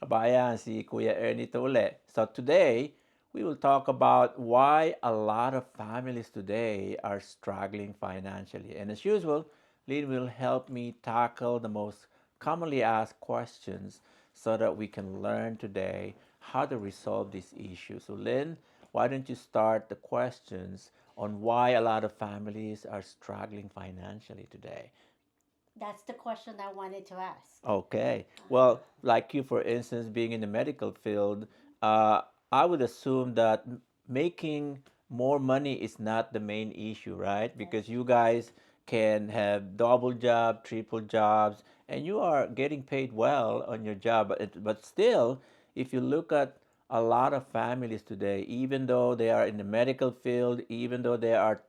Kabayan, si Kuya Ernito ulit. So today, we will talk about why a lot of families today are struggling financially. And as usual, Lynn will help me tackle the most commonly asked questions so that we can learn today how to resolve this issue. So Lynn, why don't you start the questions on why a lot of families are struggling financially today? That's the question I wanted to ask. Okay. Well, like you, for instance, being in the medical field, uh, I would assume that making more money is not the main issue, right? That's Because you guys can have double job, triple jobs, and you are getting paid well on your job. But still, if you look at a lot of families today, even though they are in the medical field, even though they are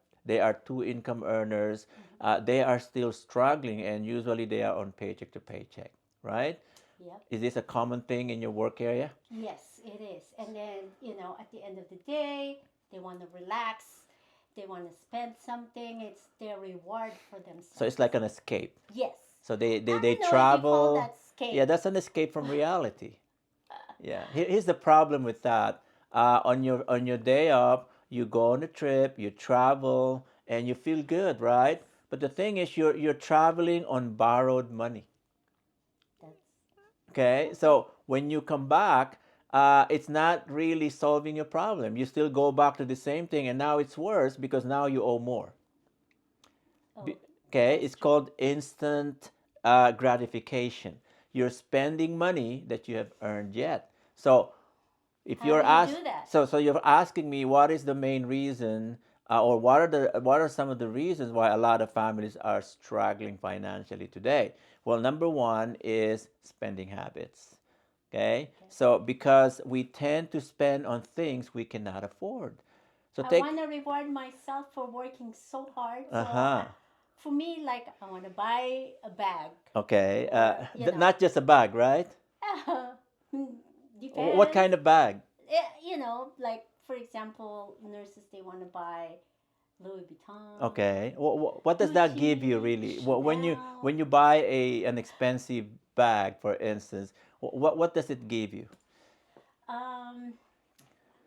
two income earners, mhm. they are still struggling, and usually they are on paycheck to paycheck, right? Yep. Is this a common thing in your work area? Yes, it is. And then, at the end of the day, they want to relax. They want to spend something. It's their reward for So it's themselves. like an escape. Yes. So they, I they, they don't know if you call travel. that Yeah, escape. that's an escape from reality. Yeah. Here's the problem with that. On your day off, you go on a trip, you travel, and you feel good, right? But the thing is, you're traveling on borrowed money. That's Okay, okay. so when you come back, it's not really solving your problem. You still go back to the same thing, and now it's worse because now you owe more. Oh, Okay, that's it's true. called instant gratification. You're spending money that you have earned yet. So if How you're do you asked, do that? so you're asking me what is the main reason, or what are some of the reasons why a lot of families are struggling financially today? Well, number one is spending habits. Okay, Okay. so because we tend to spend on things we cannot afford. So I take, want to reward myself for working so hard. So uh-huh. for me, like, I want to buy a bag Okay, or, not just a bag, right? What depends. kind of bag? Like, for example, nurses, they want to buy Louis Vuitton, Okay, what does that give you Gucci, really? When Chanel. you buy an expensive bag, for instance, what does it give you? Um,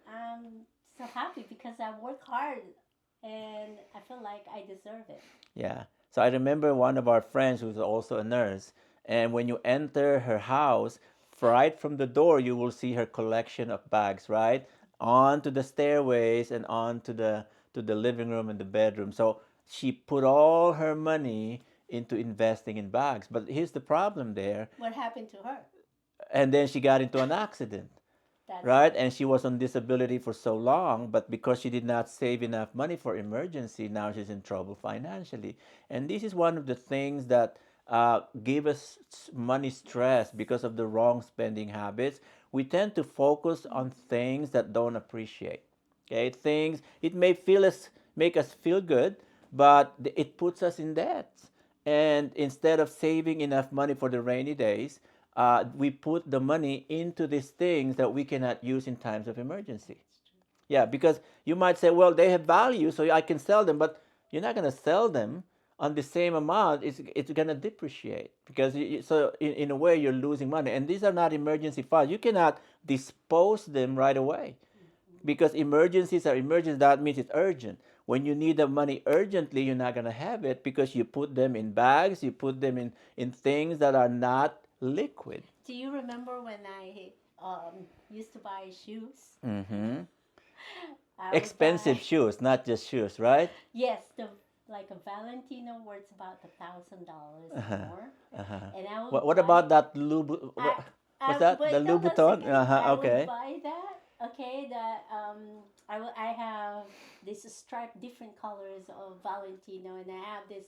I'm so happy because I work hard and I feel like I deserve it. Yeah. So I remember one of our friends who's also a nurse, and when you enter her house, right from the door, you will see her collection of bags, right? Onto the stairways and onto the living room and the bedroom. So she put all her money into investing in bags. But here's the problem there. What happened to her? And then she got into an accident, That's right? right. And she was on disability for so long, but because she did not save enough money for emergency, now she's in trouble financially. And this is one of the things that give us money stress because of the wrong spending habits. We tend to focus on things that don't appreciate. Okay, things it may feel us make us feel good, but it puts us in debt. And instead of saving enough money for the rainy days, we put the money into these things that we cannot use in times of emergency. Yeah, because you might say, well, they have value, so I can sell them, but you're not going to sell them on the same amount. It's going to depreciate because so in a way you're losing money. And these are not emergency funds. You cannot dispose them right away because emergencies are emergencies. That means it's urgent. When you need the money urgently, you're not going to have it because you put them in bags, you put them in things that are not liquid. Do you remember when I used to buy shoes? Mm-hmm. I would Expensive buy, shoes, not just shoes, right? yes, the like a Valentino worth about $1,000 or Uh-huh. more, Uh-huh. and I would What buy. about that I what's that? The wait, hold on a Louboutin? second. Uh-huh. I would Okay. buy that. Okay, that I have this striped different colors of Valentino, and I have this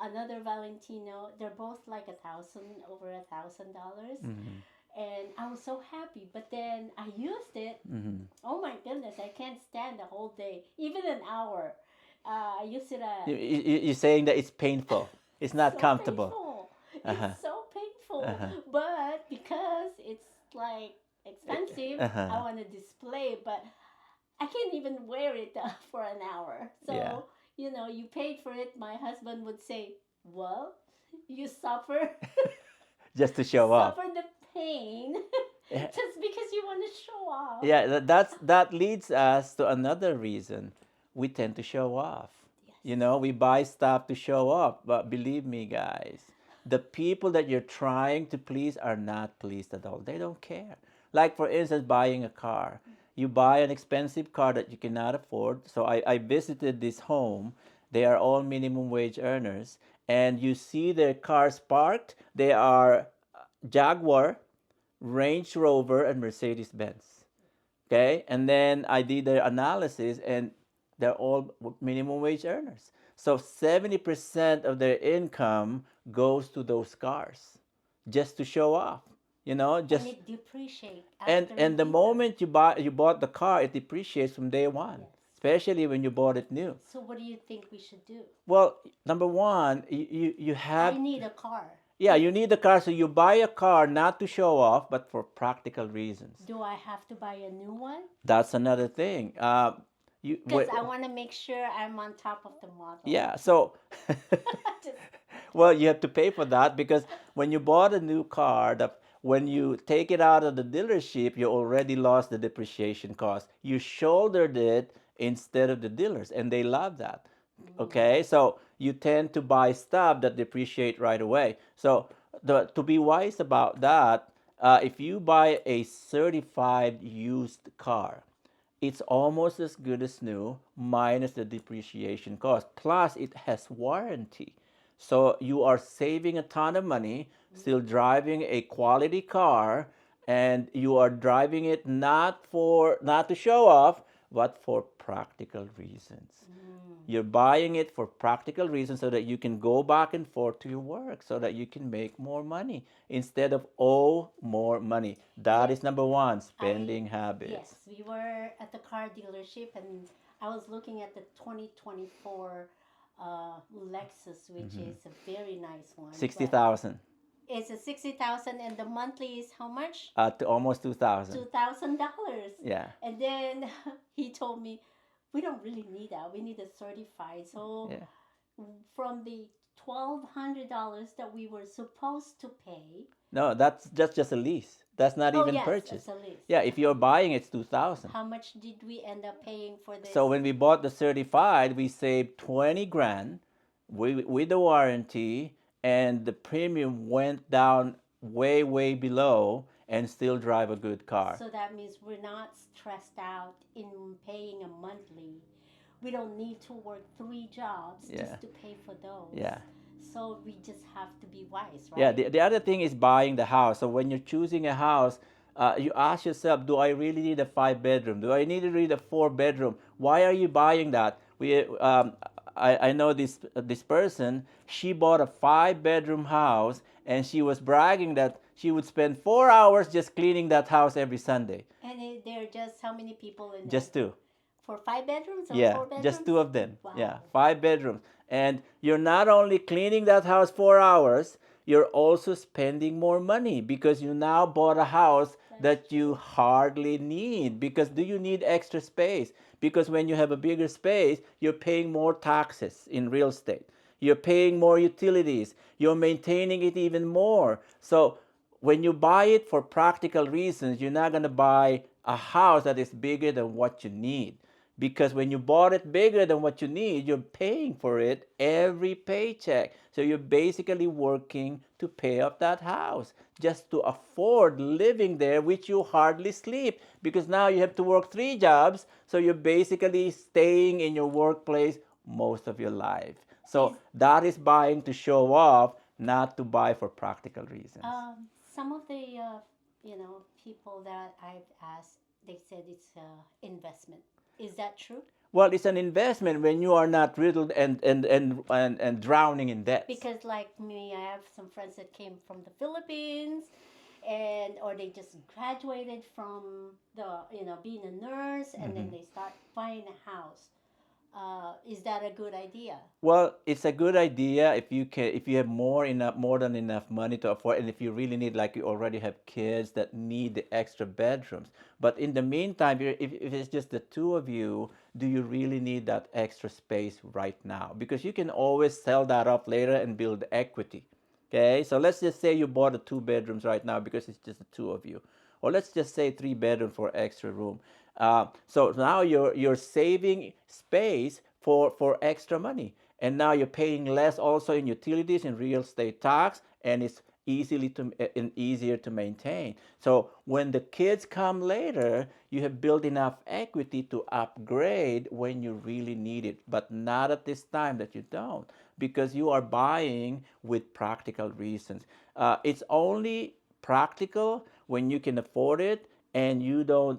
another Valentino. They're both like over $1,000, Mm-hmm. and I was so happy. But then I used it. Mm-hmm. Oh my goodness, I can't stand the whole day, even an hour. I used it You're saying that it's painful. It's not so comfortable. painful. It's Uh-huh. so painful. Uh-huh. But because it's like expensive, I Uh-huh. want to display, but I can't even wear it for an hour. Yeah. So, you paid for it. My husband would say, well, you suffer, Just to show off. suffer the pain Just because you want to show off. Yeah, that leads us to another reason. We tend to show off. You Yes. know, we buy stuff to show off. But believe me, guys, the people that you're trying to please are not pleased at all. They don't care. Like, for instance, buying a car. You buy an expensive car that you cannot afford. So I visited this home. They are all minimum wage earners. And you see their cars parked. They are Jaguar, Range Rover, and Mercedes Benz. Okay, and then I did the analysis, and they're all minimum wage earners. So 70% of their income goes to those cars just to show off. You know, And just it depreciates and after a and the year. moment you bought the car, it depreciates from day one, Yes. especially when you bought it new. So what do you think we should do? Well, number one, you I have, need a car. yeah, you need the car, so you buy a car not to show off, but for practical reasons. Do I have to buy a new one? That's another thing. Because I want to make sure I'm on top of the model. yeah. So, Just, well, you have to pay for that because when you bought a new car, when you take it out of the dealership, you already lost the depreciation cost. You shouldered it instead of the dealers, and they love that. Okay, so you tend to buy stuff that depreciate right away. So to be wise about that, if you buy a certified used car, it's almost as good as new minus the depreciation cost. Plus, it has warranty. So you are saving a ton of money, still driving a quality car, and you are driving it not to show off, but for practical reasons. You're buying it for practical reasons so that you can go back and forth to your work, so that you can make more money instead of owe more money. That yeah, is number one, I spending yes, habits. we were at the car dealership and I was looking at the 2024 Lexus, which Mhm. is a very nice one. But 60,000 it's a 60,000 and the monthly is how much? to almost 2,000. $2,000. Yeah, And then he told me, we don't really need that. We need a certified. So yeah. from the $1,200 that we were supposed to pay. No, that's just a lease. That's not Oh even yes, purchase. it's a lease. Yeah, if you're buying, it's 2,000. How much did we end up paying for this? So when we bought the certified, we saved 20 grand with the warranty, and the premium went down way below, and still drive a good car. So that means we're not stressed out in paying a monthly. We don't need to work three jobs Yeah, just to pay for those. yeah. So we just have to be wise, Yeah, right? the other thing is buying the house. So when you're choosing a house, you ask yourself, do I really need a 5 bedroom? Do I need to need a 4 bedroom? Why are you buying that? I know this person. She bought a 5 bedroom house, and she was bragging that she would spend 4 hours just cleaning that house every Sunday. And there are just how many people in there? Just two. For 5 bedrooms or Yeah, four just bedrooms? two of them. Yeah, Wow. 5 bedrooms. And you're not only cleaning that house 4 hours, you're also spending more money because you now bought a house That's that you true. hardly need. Because do you need extra space? Because when you have a bigger space, you're paying more taxes in real estate. You're paying more utilities. You're maintaining it even more. So when you buy it for practical reasons, you're not going to buy a house that is bigger than what you need. Because when you bought it bigger than what you need, you're paying for it every paycheck. So you're basically working to pay off that house just to afford living there, which you hardly sleep because now you have to work 3 jobs. So you're basically staying in your workplace most of your life. Is So that is buying to show off, not to buy for practical reasons. some of the people that I've asked, they said it's investment. Is that true? Well, it's an investment when you are not riddled and drowning in debts. Because like me, I have some friends that came from the Philippines, and or they just graduated from the being a nurse, and then Mhm. they start buying a house. Is that a good idea? Well, it's a good idea if you have more than enough money to afford, and if you really need, like you already have kids that need the extra bedrooms. But in the meantime, if it's just the two of you, do you really need that extra space right now? Because you can always sell that off later and build equity. Okay, so let's just say you bought the 2 bedrooms right now because it's just the two of you. or let's just say 3 bedroom for extra room. So now you're saving space for extra money, and now you're paying less also in utilities and real estate tax, and it's easily to and easier to maintain. So when the kids come later, you have built enough equity to upgrade when you really need it, but not at this time that you don't, because you are buying with practical reasons. It's only practical when you can afford it, and you don't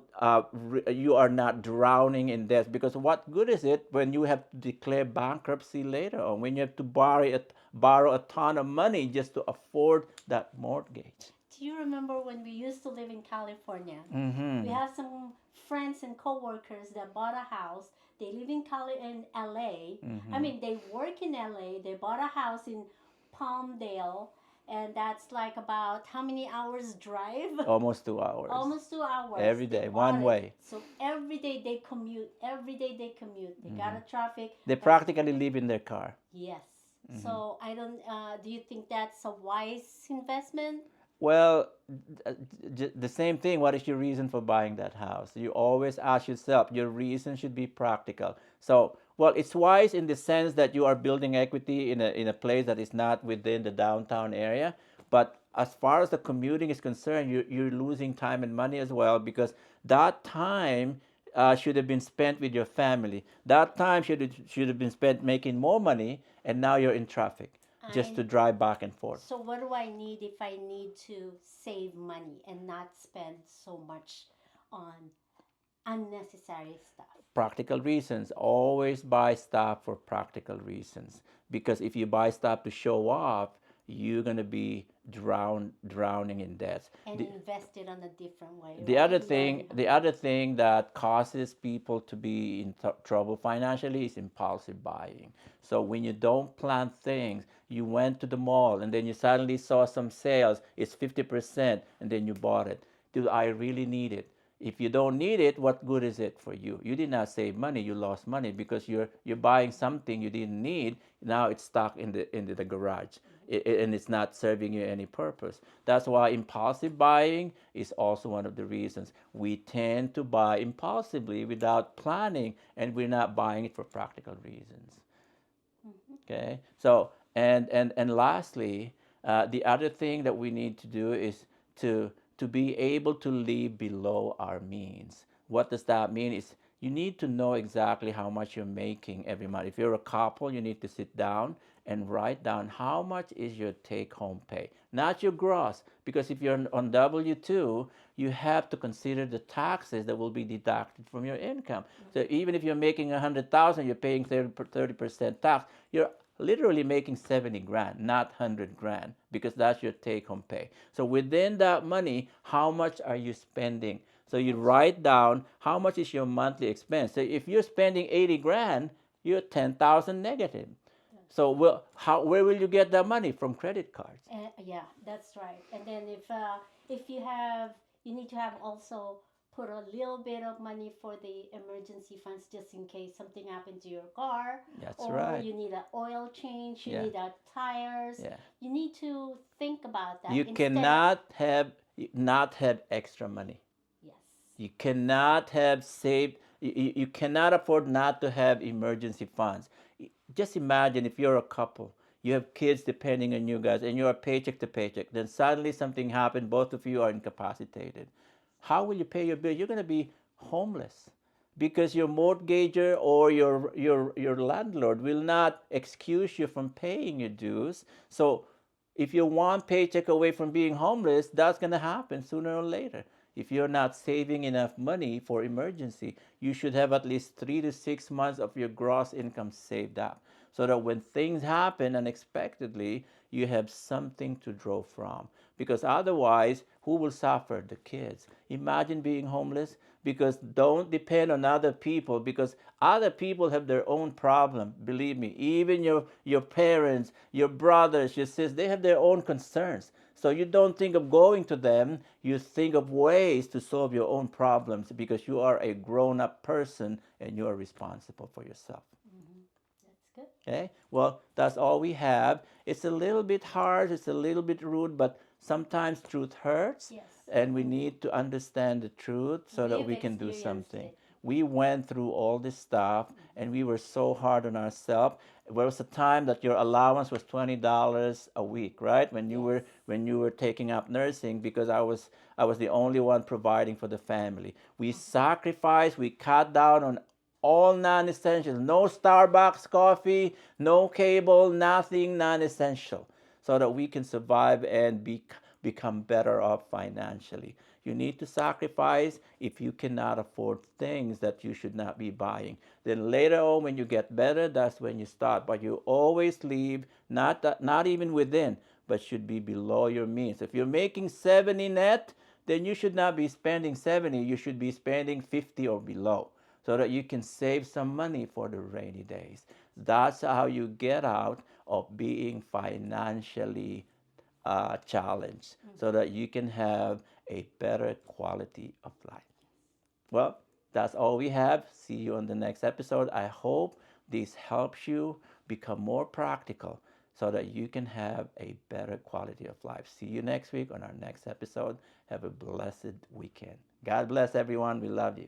you are not drowning in debt, because what good is it when you have to declare bankruptcy later on, when you have to borrow a ton of money just to afford that mortgage. Do you remember when we used to live in California? We Mm-hmm. have some friends and coworkers that bought a house. They live in in LA. I Mm-hmm. mean, they work in LA. They bought a house in Palmdale, and that's like about how many hours drive? Almost 2 hours Almost 2 hours. every They day, bought one it. way. So every day they commute. Every day they commute. They got Mm-hmm. a traffic, They but practically live in their car. yes. Mm-hmm. So I don't. Do you think that's a wise investment? Well, the same thing. What is your reason for buying that house? You always ask yourself, your reason should be practical. So, well, it's wise in the sense that you are building equity in a place that is not within the downtown area. But as far as the commuting is concerned, you're losing time and money as well, because that time should have been spent with your family. That time should have been spent making more money, and now you're in traffic just I to drive back and forth. So what do I need if I need to save money and not spend so much on unnecessary stuff? Practical reasons. Always buy stuff for practical reasons. Because if you buy stuff to show off, you're gonna be drowning in debt. And The, invest it on a different way, the other right? thing, Learn. the other thing that causes people to be in trouble financially is impulsive buying. So when you don't plan things, you went to the mall and then you suddenly saw some sales, it's 50%, and then you bought it. Do I really need it? If you don't need it, what good is it for you? You did not save money, you lost money, because you're buying something you didn't need. Now it's stuck in the garage, and it's not serving you any purpose. That's why impulsive buying is also one of the reasons we tend to buy impulsively without planning, and we're not buying it for practical reasons. Mhm. Okay, so and lastly, the other thing that we need to do is to be able to live below our means. What does that mean? Is you need to know exactly how much you're making every month. If you're a couple, you need to sit down and write down how much is your take home pay, not your gross, because if you're on W-2, you have to consider the taxes that will be deducted from your income. So even if you're making 100,000, you're paying 30% tax. You're literally making 70 grand, not 100 grand, because that's your take home pay. So within that money, how much are you spending? So you write down how much is your monthly expense. So if you're spending 80 grand, you're 10,000 negative. So where will you get that money? From credit cards. Yeah, that's right. And then if you need to have also put a little bit of money for the emergency funds just in case something happened to your car, That's or right. you need an oil change, you Yeah. need a tires. Yeah. You need to think about that You instead of cannot have not have extra money. yes. You cannot have saved, you cannot afford not to have emergency funds. Just imagine if you're a couple, you have kids depending on you guys, and you're paycheck to paycheck. Then suddenly something happened, both of you are incapacitated. How will you pay your bill? You're going to be homeless, because your mortgager or your landlord will not excuse you from paying your dues. So if you're one paycheck away from being homeless, that's going to happen sooner or later. If you're not saving enough money for emergency, you should have at least 3 to 6 months of your gross income saved up, so that when things happen unexpectedly, you have something to draw from. Because otherwise, who will suffer? The kids. Imagine being homeless, because don't depend on other people, because other people have their own problem. Believe me, even your parents, your brothers, your sisters, they have their own concerns. So you don't think of going to them, you think of ways to solve your own problems, because you are a grown-up person and you are responsible for yourself. Hmm. That's good. Okay? Well, that's all we have. It's a little bit hard, it's a little bit rude, but Yes. sometimes truth hurts, and we need to understand the truth so that We've we can do experienced something. it. We went through all this stuff and we were so hard on ourselves. There was a time that your allowance was $20 a week, right? Yes. When you were taking up nursing, because I was the only one providing for the family. We sacrificed, we cut down on all non-essentials. No Starbucks coffee, no cable, nothing non-essential, so that we can survive and become better off financially. You need to sacrifice if you cannot afford things that you should not be buying. Then later on, when you get better, that's when you start. But you always leave not even within, but should be below your means. If you're making 70 net, then you should not be spending 70. You should be spending 50 or below, so that you can save some money for the rainy days. That's how you get out of being financially challenged, so that you can have a better quality of life. Well, that's all we have. See you on the next episode. I hope this helps you become more practical so that you can have a better quality of life. See you next week on our next episode. Have a blessed weekend. God bless everyone. We love you.